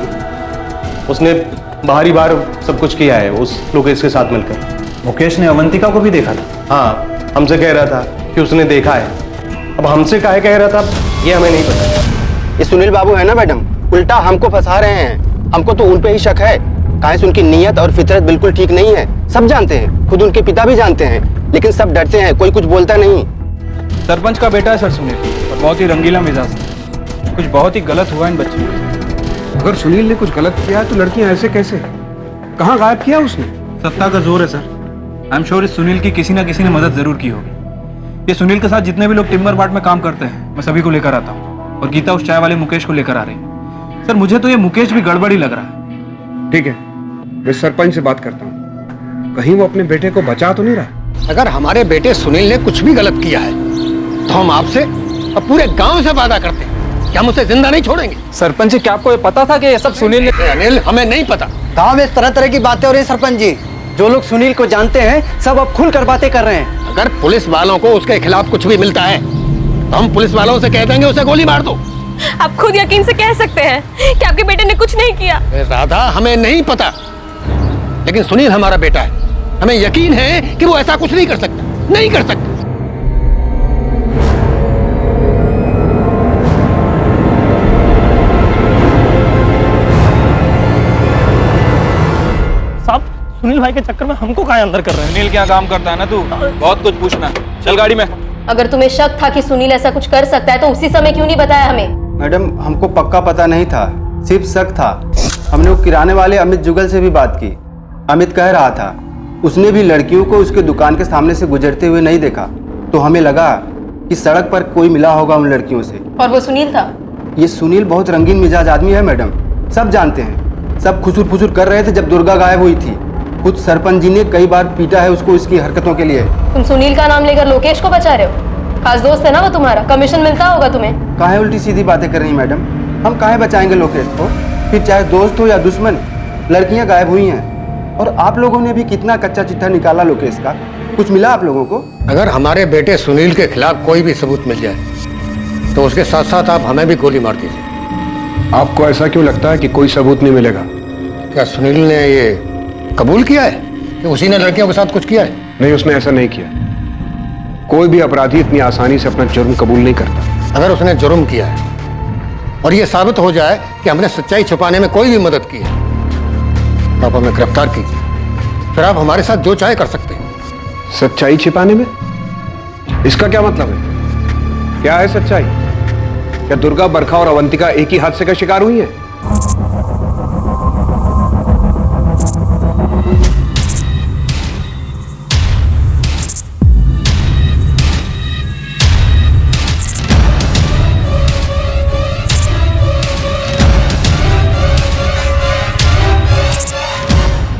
उसने बाहरी बार सब कुछ किया है उस लोकेश के साथ मिलकर। मुकेश ने अवंतिका को भी देखा था? हाँ, हमसे कह रहा था कि उसने देखा है। अब हमसे काहे कह रहा था ये हमें नहीं पता। ये सुनील बाबू है ना मैडम, उल्टा हमको फंसा रहे हैं। हमको तो उन पे ही शक है, काहे से उनकी नीयत और फितरत बिल्कुल ठीक नहीं है। सब जानते हैं, खुद उनके पिता भी जानते हैं, लेकिन सब डरते हैं, कोई कुछ बोलता नहीं। सरपंच का बेटा है सर सुनील, और बहुत ही रंगीला मिजाज है। कुछ बहुत ही गलत हुआ इन बच्चों के। अगर सुनील ने कुछ गलत किया तो लड़कियां ऐसे कैसे? कहाँ गायब किया उसने? सत्ता का जोर है सर। आई एम श्योर इस सुनील की किसी ना किसी ने मदद जरूर की होगी। ये सुनील के साथ जितने भी लोग टिम्बर मार्ट में काम करते हैं, मैं सभी को लेकर आता हूँ, और गीता उस चाय वाले मुकेश को लेकर आ रही है। सर मुझे तो ये मुकेश भी गड़बड़ी लग रहा है। ठीक है, मैं सरपंच से बात करता हूँ, कहीं वो अपने बेटे को बचा तो नहीं रहा। अगर हमारे बेटे सुनील ने कुछ भी गलत किया है तो हम आपसे और पूरे गांव से वादा करते हैं कि हम उसे जिंदा नहीं छोड़ेंगे। सरपंच जी, क्या आपको ये पता था कि ये सब सुनील ने? अनिल, हमें नहीं पता। गांव में इस तरह तरह की बातें हो रही है सरपंच जी। जो लोग सुनील को जानते हैं सब अब खुलकर बातें कर रहे हैं। अगर पुलिस वालों को उसके खिलाफ कुछ भी मिलता है तो हम पुलिस वालों से कह देंगे उसे गोली मार दो। आप खुद यकीन से कह सकते हैं कि आपके बेटे ने कुछ नहीं किया। राधा, हमें नहीं पता, लेकिन सुनील हमारा बेटा है, हमें यकीन है कि वो ऐसा कुछ नहीं कर सकता, नहीं कर सकता। साहब, सुनील भाई के चक्कर में हमको कहाँ अंदर कर रहे हैं? सुनील क्या काम करता है ना तू, बहुत कुछ पूछना। चल गाड़ी में। अगर तुम्हें शक था कि सुनील ऐसा कुछ कर सकता है तो उसी समय क्यों नहीं बताया हमें? मैडम, हमको पक्का पता नहीं था, सिर्फ शक था। हमने वो किराने वाले अमित जुगल से भी बात की। अमित कह रहा था उसने भी लड़कियों को उसके दुकान के सामने से गुजरते हुए नहीं देखा, तो हमें लगा कि सड़क पर कोई मिला होगा उन लड़कियों से। और वो सुनील था? ये सुनील बहुत रंगीन मिजाज आदमी है मैडम, सब जानते हैं। सब खुसुर फुसुर कर रहे थे जब दुर्गा गायब हुई थी। खुद सरपंच जी ने कई बार पीटा है उसको इसकी हरकतों के लिए। तुम सुनील का नाम लेकर लोकेश को बचा रहे हो? खास दोस्त है ना वो तुम्हारा, कमीशन मिलता होगा तुम्हें। काहे उल्टी सीधी बातें कर रही मैडम? हम काहे बचाएंगे लोकेश को? फिर चाहे दोस्त हो या दुश्मन, लड़कियां गायब हुई हैं। और आप लोगों ने भी कितना कच्चा चिट्ठा निकाला लोकेश का, कुछ मिला आप लोगों को? अगर हमारे बेटे सुनील के खिलाफ कोई भी सबूत मिल जाए तो उसके साथ साथ आप हमें भी गोली मार दीजिए। आपको ऐसा क्यों लगता है कि कोई सबूत नहीं मिलेगा? क्या सुनील ने ये कबूल किया है कि उसी ने लड़कियों के साथ कुछ किया है? नहीं, उसने ऐसा नहीं किया। कोई भी अपराधी इतनी आसानी से अपना जुर्म कबूल नहीं करता। अगर उसने जुर्म किया है और ये साबित हो जाए कि हमने सच्चाई छुपाने में कोई भी मदद की है तो आप हमें गिरफ्तार कीजिए, फिर आप हमारे साथ जो चाहे कर सकते हैं। सच्चाई छिपाने में? इसका क्या मतलब है? क्या है सच्चाई? क्या दुर्गा, बरखा और अवंतिका एक ही हादसे का शिकार हुई है?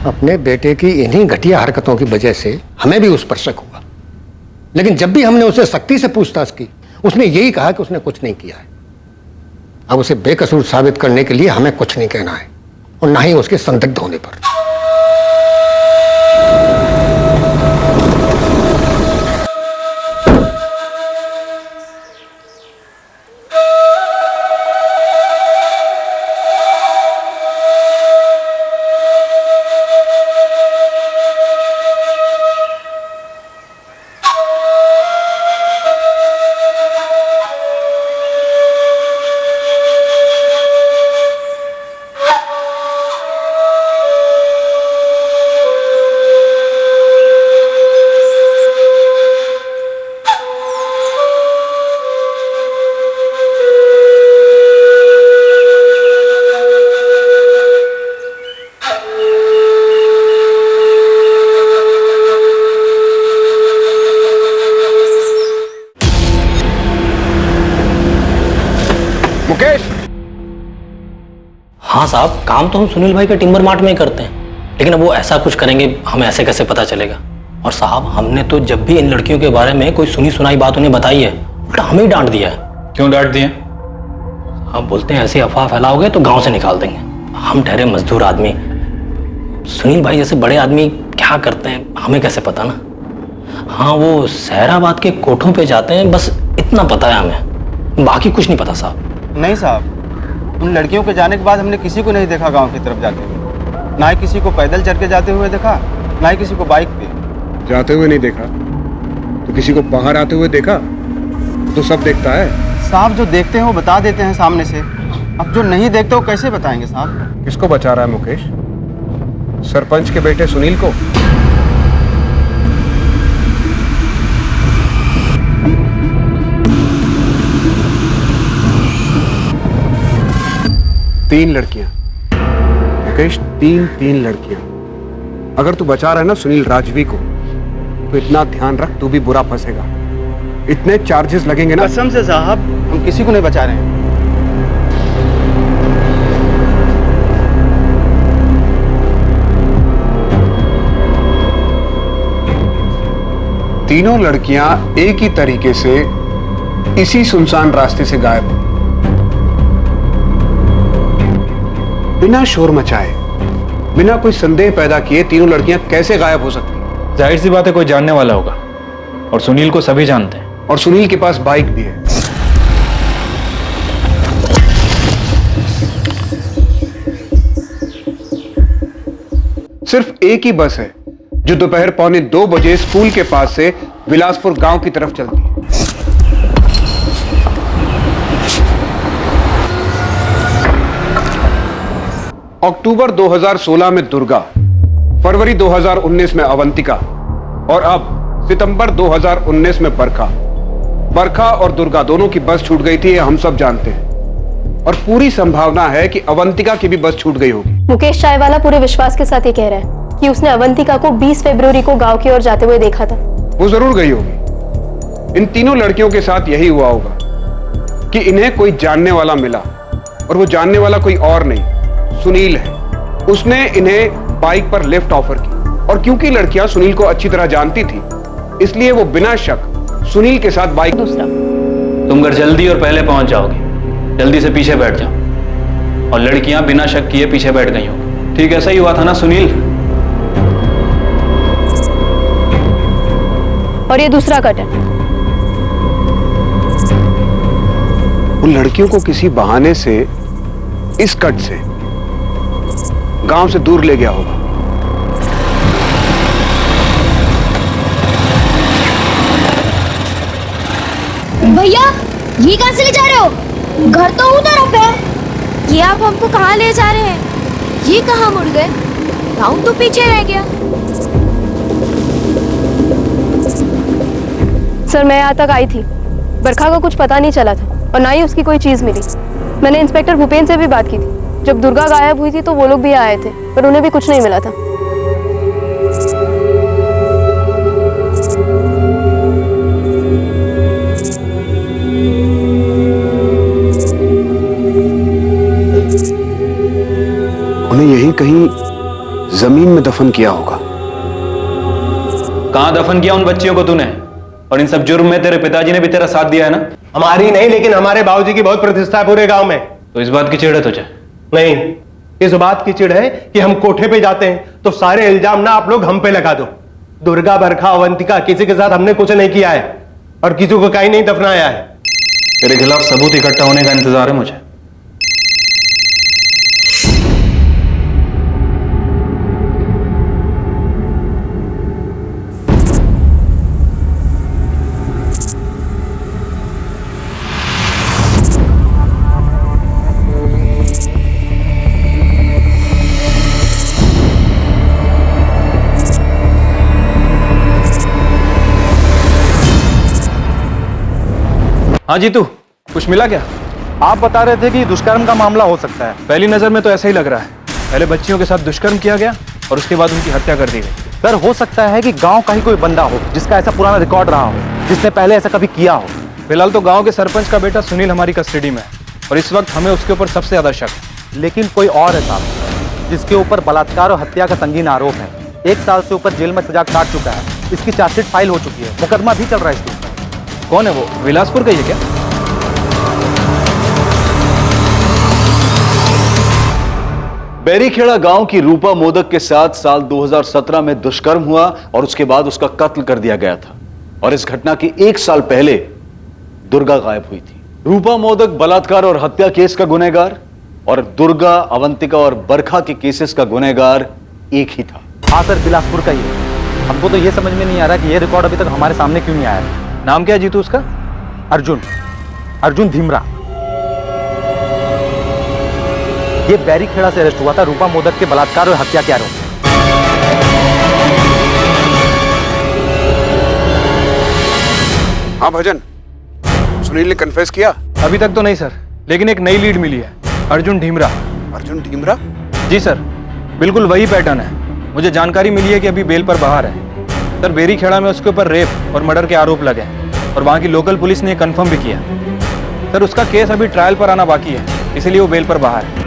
अपने बेटे की इन्हीं घटिया हरकतों की वजह से हमें भी उस पर शक हुआ, लेकिन जब भी हमने उसे सख्ती से पूछताछ की उसने यही कहा कि उसने कुछ नहीं किया है। अब उसे बेकसूर साबित करने के लिए हमें कुछ नहीं कहना है और ना ही उसके संदिग्ध होने पर। मुकेश! हाँ साहब, काम तो हम सुनील भाई के टिम्बर मार्ट में ही करते हैं, लेकिन अब वो ऐसा कुछ करेंगे हमें ऐसे कैसे पता चलेगा? और साहब, हमने तो जब भी इन लड़कियों के बारे में कोई सुनी सुनाई बात उन्हें बताई है, उल्टा हमें ही डांट दिया है। क्यों डांट दिए? आप बोलते हैं ऐसी अफवाह फैलाओगे तो गांव से निकाल देंगे। हम ठहरे मजदूर आदमी, सुनील भाई जैसे बड़े आदमी क्या करते हैं हमें कैसे पता ना? हाँ, वो सहराबाद के कोठों पे जाते हैं, बस इतना पता है हमें, बाकी कुछ नहीं पता साहब। नहीं साहब, उन लड़कियों के जाने के बाद हमने किसी को नहीं देखा गांव की तरफ जाते हुए। ना ही किसी को पैदल चल के जाते हुए देखा, ना ही किसी को बाइक पे जाते हुए नहीं देखा तो किसी को बाहर आते हुए देखा तो सब देखता है साहब। जो देखते हैं वो बता देते हैं सामने से, अब जो नहीं देखते वो कैसे बताएंगे साहब? किसको बचा रहा है मुकेश? सरपंच के बेटे सुनील को? तीन लड़कियां मुकेश, तीन लड़कियां। अगर तू बचा रहा है ना सुनील राजवी को, तो इतना ध्यान रख, तू भी बुरा फंसेगा। इतने चार्जेस लगेंगे ना। कसम से साहब, हम किसी को नहीं बचा रहे हैं। तीनों लड़कियां एक ही तरीके से इसी सुनसान रास्ते से गायब हुई, बिना शोर मचाए, बिना कोई संदेह पैदा किए। तीनों लड़कियां कैसे गायब हो सकती? जाहिर सी बात है कोई जानने वाला होगा, और सुनील को सभी जानते हैं। और सुनील के पास बाइक भी है। सिर्फ एक ही बस है जो दोपहर 1:45 बजे स्कूल के पास से विलासपुर गांव की तरफ चलती है। अक्टूबर 2016 में दुर्गा, फरवरी 2019 में अवंतिका और अब सितंबर 2019 में बरखा। बरखा और दुर्गा दोनों की बस छूट गई थी, ये हम सब जानते हैं, और पूरी संभावना है कि अवंतिका की भी बस छूट गई होगी। मुकेश चायवाला पूरे विश्वास के साथ ये कह रहा है कि उसने अवंतिका को 20 फरवरी को गांव की ओर जाते हुए देखा था। वो जरूर गई होगी। इन तीनों लड़कियों के साथ यही हुआ होगा कि इन्हें कोई जानने वाला मिला, और वो जानने वाला कोई और नहीं, सुनील है। उसने इन्हें बाइक पर लिफ्ट ऑफर की, और क्योंकि लड़कियां सुनील को अच्छी तरह जानती थी, इसलिए वो बिना शक सुनील के साथ बाइक। तुम घर जल्दी और पहले पहुंच जाओगे, जल्दी से पीछे बैठ जाओ, और लड़कियां बिना शक किए पीछे बैठ गई होंगी। ठीक ऐसा ही हुआ था ना सुनील? और ये दूसरा कट है। उन लड़कियों को किसी बहाने से इस कट से गांव से दूर ले गया होगा। भैया ये कहां से ले जा रहे हो? घर तो उधर तरफ है। ये आप हमको कहां ले जा रहे हैं? ये कहां मुड़ गए? गांव तो पीछे रह गया। सर मैं यहाँ तक आई थी, बरखा का कुछ पता नहीं चला था और ना ही उसकी कोई चीज मिली। मैंने इंस्पेक्टर भूपेन से भी बात की थी। जब दुर्गा गायब हुई थी तो वो लोग भी आए थे, पर उन्हें भी कुछ नहीं मिला था। उन्हें यही कहीं जमीन में दफन किया होगा। कहां दफन किया उन बच्चियों को तूने? और इन सब जुर्म में तेरे पिताजी ने भी तेरा साथ दिया है ना? हमारी नहीं, लेकिन हमारे बाबूजी की बहुत प्रतिष्ठा है पूरे गांव में। तो इस बात की चिढ़ है तुझे? नहीं, इस बात की चिढ़ है कि हम कोठे पे जाते हैं तो सारे इल्जाम ना आप लोग हम पे लगा दो। दुर्गा, बरखा, अवंतिका, किसी के साथ हमने कुछ नहीं किया है और किसी को कहीं नहीं दफनाया है। तेरे खिलाफ सबूत इकट्ठा होने का इंतजार है मुझे। हाँ जीतू, कुछ मिला क्या? आप बता रहे थे कि दुष्कर्म का मामला हो सकता है। पहली नजर में तो ऐसा ही लग रहा है। पहले बच्चियों के साथ दुष्कर्म किया गया और उसके बाद उनकी हत्या कर दी गई। सर हो सकता है कि गांव का ही कोई बंदा हो जिसका ऐसा पुराना रिकॉर्ड रहा हो, जिसने पहले ऐसा कभी किया हो। फिलहाल तो गांव के सरपंच का बेटा सुनील हमारी कस्टडी में है और इस वक्त हमें उसके ऊपर सबसे ज्यादा शक है। लेकिन कोई और है साहब जिसके ऊपर बलात्कार और हत्या का संगीन आरोप है। 1 साल से ऊपर जेल में सजा काट चुका है। इसकी चार्जशीट फाइल हो चुकी है, मुकदमा भी चल रहा है इसके ऊपर। कौन है वो? विलासपुर का ही है क्या? बैरीखेड़ा गांव की रूपा मोदक के साथ साल 2017 में दुष्कर्म हुआ और उसके बाद उसका कत्ल कर दिया गया था। और इस घटना के 1 साल पहले दुर्गा गायब हुई थी। रूपा मोदक बलात्कार और हत्या केस का गुनहगार और दुर्गा, अवंतिका और बरखा के केसेस का गुनहगार एक ही था। हाँ सर, बिलासपुर का ही है। हमको तो ये समझ में नहीं आ रहा कि ये रिकॉर्ड अभी तक हमारे सामने क्यों नहीं आया। नाम क्या है जीतू उसका? अर्जुन धीमरा। ये बैरीखेड़ा से अरेस्ट हुआ था रूपा मोदक के बलात्कार और हत्या के आरोप। हाँ भजन, सुनील ने कन्फेस किया? अभी तक तो नहीं सर, लेकिन एक नई लीड मिली है। अर्जुन ढीमरा। अर्जुन ढीमरा? जी सर, बिल्कुल वही पैटर्न है। मुझे जानकारी मिली है कि अभी बेल पर बाहर है। सर बैरीखेड़ा में उसके ऊपर रेप और मर्डर के आरोप लगे और वहां की लोकल पुलिस ने कंफर्म भी किया। सर उसका केस अभी ट्रायल पर आना बाकी है, इसीलिए वो बेल पर बाहर है।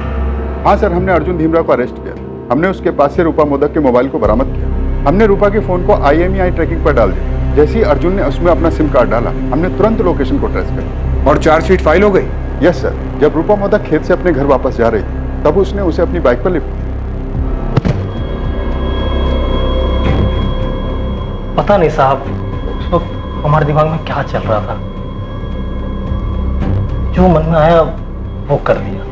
हाँ सर, हमने अर्जुन धीमरा को अरेस्ट किया। हमने उसके पास से रूपा मोदक के मोबाइल को बरामद किया। हमने रूपा के फोन को IMEI ट्रैकिंग पर डाल दिया। जैसे ही अर्जुन ने उसमें अपना सिम कार्ड डाला, हमने तुरंत लोकेशन को ट्रेस किया। और चार्जशीट फाइल हो गई? Yes sir. जब रूपा मोदक खेत से अपने घर वापस जा रही थी, तब उसने उसे अपनी बाइक पर लिफ्ट किया। पता नहीं साहब, उस वक्त हमारे दिमाग में क्या चल रहा था। जो मन में आया वो कर दिया।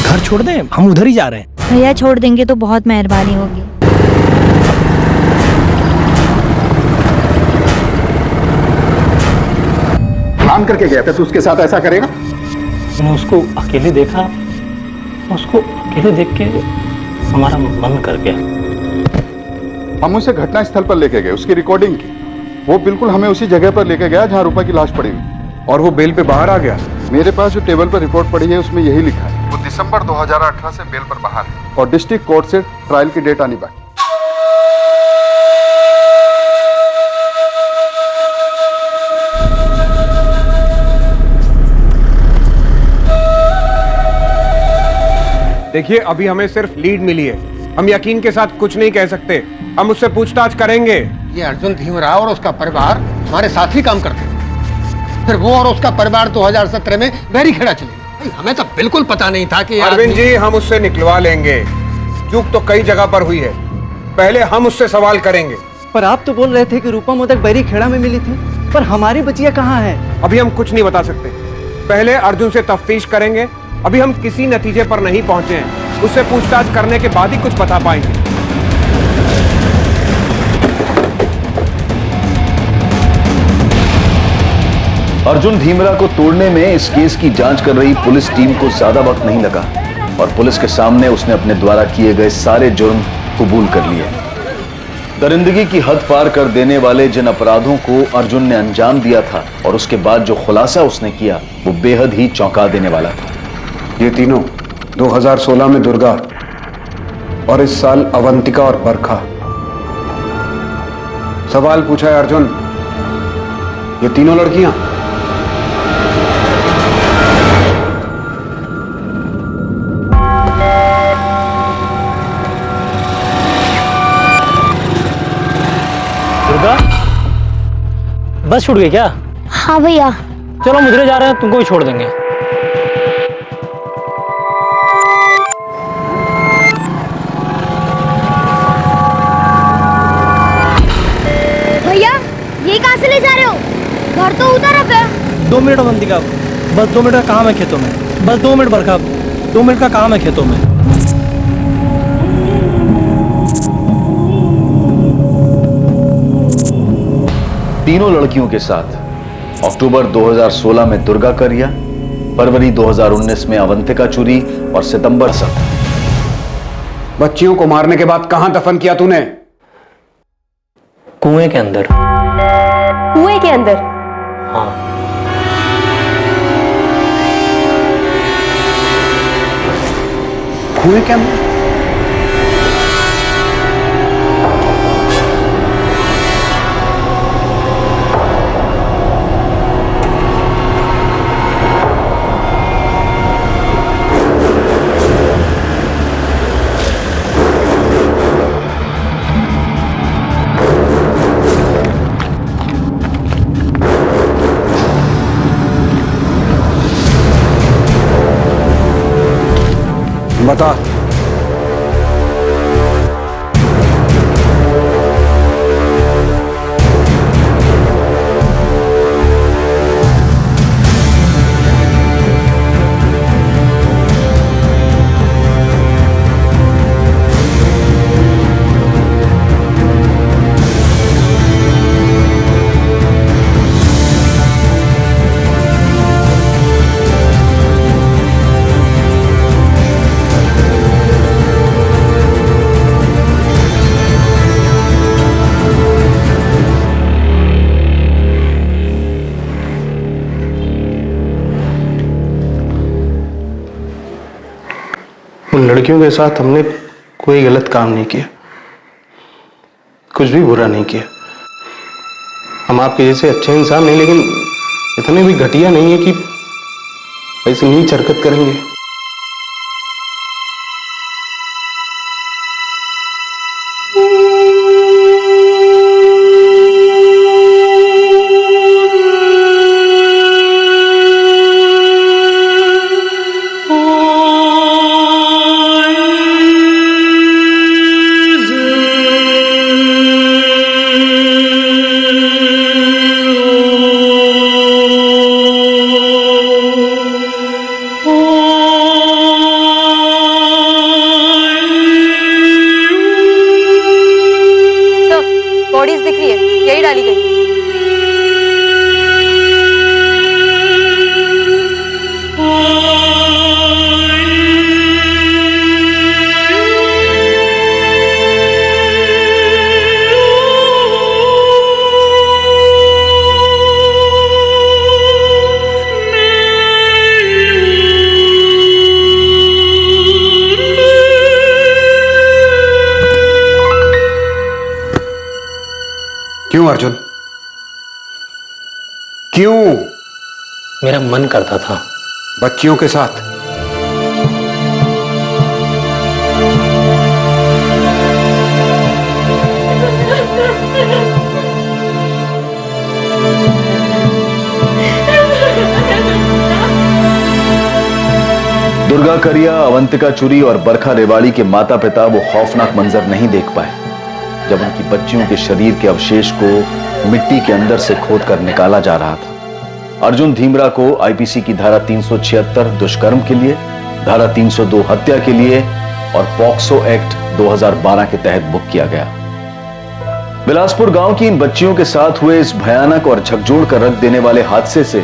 घर छोड़ दें, हम उधर ही जा रहे हैं। भैया छोड़ देंगे तो बहुत मेहरबानी होगी। प्लान करके गया था तो उसके साथ ऐसा करेगा? मैंने उसको अकेले देखा, उसको अकेले देख के हमारा मन कर गया। हम उसे घटना स्थल पर लेके गए, उसकी रिकॉर्डिंग की। वो बिल्कुल हमें उसी जगह पर लेके गया जहाँ रूपा की लाश पड़ी हुई। और वो बेल पे बाहर आ गया? मेरे पास जो टेबल पर रिपोर्ट पड़ी है उसमें यही लिखा है। वो दिसंबर 2018 से बेल पर बाहर है और डिस्ट्रिक्ट कोर्ट से ट्रायल की डेट आनी बाकी। देखिए, अभी हमें सिर्फ लीड मिली है। हम यकीन के साथ कुछ नहीं कह सकते। हम उससे पूछताछ करेंगे। ये अर्जुन धीमरा और उसका परिवार हमारे साथ ही काम करते हैं। फिर वो और उसका परिवार 2017 में बैरीखेड़ा चले गए। भाई, हमें तो बिल्कुल पता नहीं था कि ये अरविंद आदमी- जी, हम उससे निकलवा लेंगे। चूक तो कई जगह पर हुई है, पहले हम उससे सवाल करेंगे। पर आप तो बोल रहे थे कि रूपा मोदक बैरीखेड़ा में मिली थी, पर हमारी बचिया कहाँ है? अभी हम कुछ नहीं बता सकते, पहले अर्जुन से तफ्तीश करेंगे। अभी हम किसी नतीजे पर नहीं पहुंचे हैं, उससे पूछताछ करने के बाद ही कुछ बता पाएंगे। अर्जुन धीमरा को तोड़ने में इस केस की जांच कर रही पुलिस टीम को ज्यादा वक्त नहीं लगा और पुलिस के सामने उसने अपने द्वारा किए गए सारे जुर्म कबूल कर लिए। दरिंदगी की हद पार कर देने वाले जिन अपराधों को अर्जुन ने अंजाम दिया था और उसके बाद जो खुलासा उसने किया, वो बेहद ही चौंका देने वाला था। ये तीनों 2016 में दुर्गा और इस साल अवंतिका और बरखा। सवाल पूछा है अर्जुन, ये तीनों लड़कियां दुर्गा, बस छूट गई क्या? हाँ भैया। चलो हम उधरे जा रहे हैं, तुमको भी छोड़ देंगे। भैया, ये कहाँ से ले जा रहे हो? घर तो उधर है। 2 मिनट अवंतिका, बस 2 मिनट का काम है खेतों में। बस 2 मिनट बरखा, 2 मिनट का काम है खेतों में। तीनों लड़कियों के साथ अक्टूबर 2016 में दुर्गा का रिया, फरवरी 2019 में अवंतिका चुरी और सितंबर 7। बच्चियों को मारने के बाद कहां दफन किया तूने? कुएं के अंदर। कुएं के अंदर? हाँ। कुएं के अंदर? बता। उन लड़कियों के साथ हमने कोई गलत काम नहीं किया, कुछ भी बुरा नहीं किया। हम आपके जैसे अच्छे इंसान नहीं, लेकिन इतने भी घटिया नहीं है कि ऐसी नीच हरकत करेंगे। बॉडीज दिख रही है, यही डाली गई। क्यों अर्जुन, क्यों? मेरा मन करता था। बच्चियों के साथ? दुर्गा करिया, अवंतिका चुरी और बरखा रेवाड़ी के माता पिता वो खौफनाक मंजर नहीं देख पाए जब उनकी बच्चियों के शरीर के अवशेष को मिट्टी के अंदर से खोदकर निकाला जा रहा था। अर्जुन धीमरा को आईपीसी की धारा 376 दुष्कर्म के लिए, धारा 302 हत्या के लिए और पॉक्सो एक्ट 2012 के तहत बुक किया गया। बिलासपुर गांव की इन बच्चियों के साथ हुए इस भयानक और झकझोर कर रख देने वाले हादसे से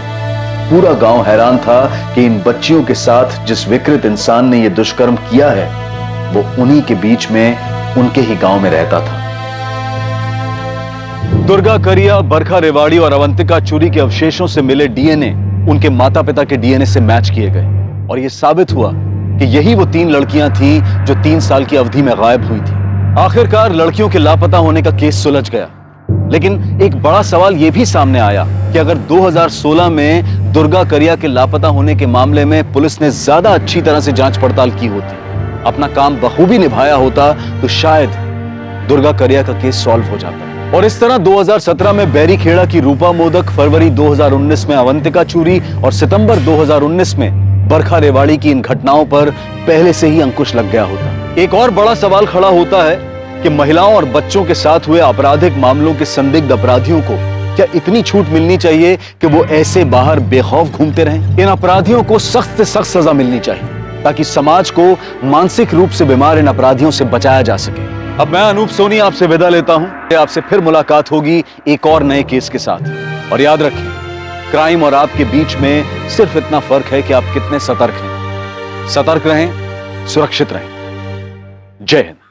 पूरा गांव हैरान था कि इन बच्चियों के साथ जिस विकृत इंसान ने यह दुष्कर्म किया है वो उन्हीं के बीच में, उनके ही गांव में रहता था। दुर्गा करिया, बरखा रेवाड़ी और अवंतिका चुरी के अवशेषों से मिले डीएनए उनके माता पिता के डीएनए से मैच किए गए और यह साबित हुआ कि यही वो 3 लड़कियां थीं जो 3 साल की अवधि में गायब हुई थी। आखिरकार लड़कियों के लापता होने का केस सुलझ गया, लेकिन एक बड़ा सवाल यह भी सामने आया कि अगर 2016 में दुर्गा करिया के लापता होने के मामले में पुलिस ने ज्यादा अच्छी तरह से जांच पड़ताल की होती, अपना काम बखूबी निभाया होता, तो शायद दुर्गा करिया का केस सॉल्व हो जाता। और इस तरह 2017 में बैरीखेड़ा की रूपा मोदक, फरवरी 2019 में अवंतिका चुरी और सितंबर 2019 में बरखा रेवाड़ी की इन घटनाओं पर पहले से ही अंकुश लग गया होता। एक और बड़ा सवाल खड़ा होता है कि महिलाओं और बच्चों के साथ हुए आपराधिक मामलों के संदिग्ध अपराधियों को क्या इतनी छूट मिलनी चाहिए कि वो ऐसे बाहर बेखौफ घूमते रहें? इन अपराधियों को सख्त से सख्त सजा मिलनी चाहिए ताकि समाज को मानसिक रूप से बीमार इन अपराधियों से बचाया जा सके। अब मैं अनूप सोनी आपसे विदा लेता हूं। आपसे फिर मुलाकात होगी एक और नए केस के साथ। और याद रखें, क्राइम और आपके बीच में सिर्फ इतना फर्क है कि आप कितने सतर्क हैं। सतर्क रहें, सुरक्षित रहें। जय हिंद।